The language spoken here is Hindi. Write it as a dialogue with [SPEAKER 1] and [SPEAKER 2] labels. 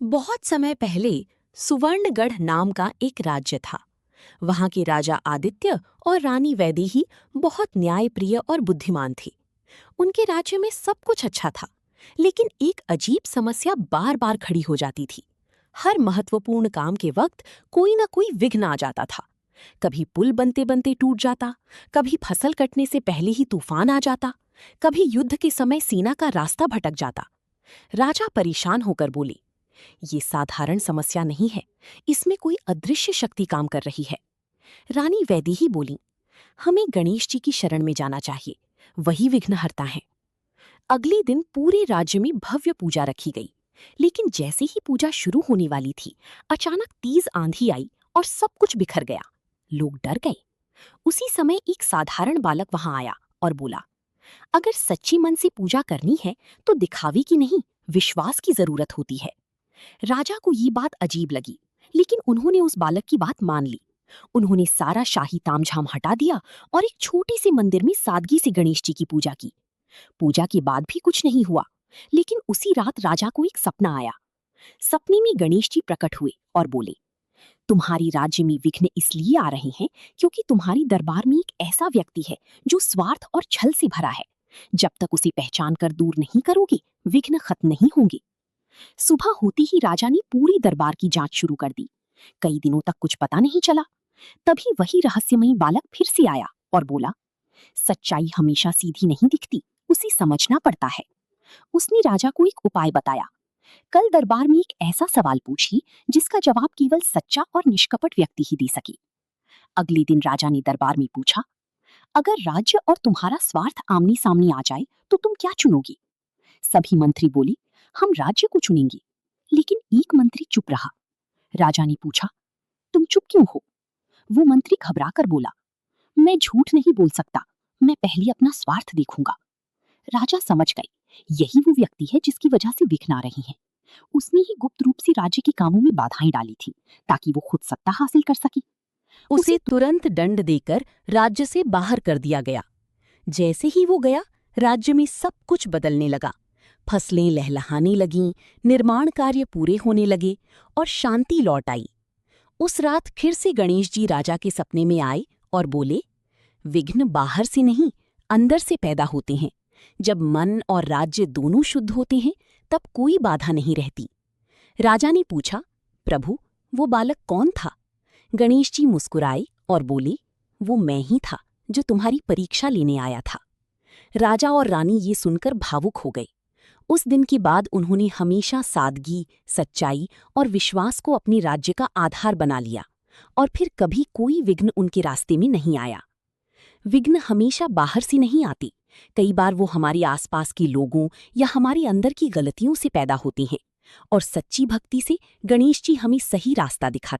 [SPEAKER 1] बहुत समय पहले सुवर्णगढ़ नाम का एक राज्य था। वहां के राजा आदित्य और रानी वैदेही बहुत न्यायप्रिय और बुद्धिमान थे। उनके राज्य में सब कुछ अच्छा था, लेकिन एक अजीब समस्या बार बार खड़ी हो जाती थी। हर महत्वपूर्ण काम के वक्त कोई न कोई विघ्न आ जाता था। कभी पुल बनते बनते टूट जाता, कभी फसल कटने से पहले ही तूफान आ जाता, कभी युद्ध के समय सेना का रास्ता भटक जाता। राजा परेशान होकर बोले, ये साधारण समस्या नहीं है, इसमें कोई अदृश्य शक्ति काम कर रही है। रानी वैदेही बोली, हमें गणेश जी की शरण में जाना चाहिए, वही विघ्नहर्ता हैं। अगले दिन पूरे राज्य में भव्य पूजा रखी गई, लेकिन जैसे ही पूजा शुरू होने वाली थी, अचानक तेज आंधी आई और सब कुछ बिखर गया। लोग डर गए। उसी समय एक साधारण बालक वहां आया और बोला, अगर सच्ची मन से पूजा करनी है तो दिखावे की नहीं, विश्वास की जरूरत होती है। राजा को ये बात अजीब लगी, लेकिन उन्होंने उस बालक की बात मान ली। उन्होंने सारा शाही तामझाम हटा दिया और एक छोटे से मंदिर में सादगी से गणेश जी की पूजा की। पूजा के बाद भी कुछ नहीं हुआ, लेकिन उसी रात राजा को एक सपना आया। सपने में गणेश जी प्रकट हुए और बोले, तुम्हारी राज्य में विघ्न इसलिए आ रहे हैं क्योंकि तुम्हारी दरबार में एक ऐसा व्यक्ति है जो स्वार्थ और छल से भरा है। जब तक उसे पहचान कर दूर नहीं करोगे, विघ्न खत्म नहीं होंगे। सुबह होते ही राजा ने पूरी दरबार की जांच शुरू कर दी। कई दिनों तक कुछ पता नहीं चला। तभी वही रहस्यमयी बालक फिर से आया और बोला, सच्चाई हमेशा सीधी नहीं दिखती, उसे समझना पड़ता है। उसने राजा को एक उपाय बताया। कल दरबार में एक ऐसा सवाल पूछिए जिसका जवाब केवल सच्चा और निष्कपट व्यक्ति ही दे सके। अगले दिन राजा ने दरबार में पूछा, अगर राज्य और तुम्हारा स्वार्थ आमने सामने आ जाए तो तुम क्या चुनोगे? सभी मंत्री बोले, हम राज्य को चुनेंगे। लेकिन एक मंत्री चुप रहा। राजा ने पूछा, तुम चुप क्यों हो? वो मंत्री घबरा कर बोला, मैं झूठ नहीं बोल सकता, मैं पहले अपना स्वार्थ देखूंगा। राजा समझ गए, यही वो व्यक्ति है जिसकी वजह से विघ्न आ रही हैं। उसने ही गुप्त रूप से राज्य के कामों में बाधाएं डाली थी ताकि वो खुद सत्ता हासिल कर सके।
[SPEAKER 2] उसे तुरंत दंड देकर राज्य से बाहर कर दिया गया। जैसे ही वो गया, राज्य में सब कुछ बदलने लगा। फसलें लहलहाने लगीं, निर्माण कार्य पूरे होने लगे और शांति लौट आई। उस रात फिर से गणेश जी राजा के सपने में आए और बोले, विघ्न बाहर से नहीं, अंदर से पैदा होते हैं। जब मन और राज्य दोनों शुद्ध होते हैं, तब कोई बाधा नहीं रहती। राजा ने पूछा, प्रभु, वो बालक कौन था? गणेश जी मुस्कुराए और बोले, वो मैं ही था जो तुम्हारी परीक्षा लेने आया था। राजा और रानी ये सुनकर भावुक हो गए। उस दिन के बाद उन्होंने हमेशा सादगी, सच्चाई और विश्वास को अपने राज्य का आधार बना लिया, और फिर कभी कोई विघ्न उनके रास्ते में नहीं आया। विघ्न हमेशा बाहर से नहीं आते, कई बार वो हमारे आसपास के लोगों या हमारे अंदर की गलतियों से पैदा होती हैं, और सच्ची भक्ति से गणेश जी हमें सही रास्ता दिखाते हैं।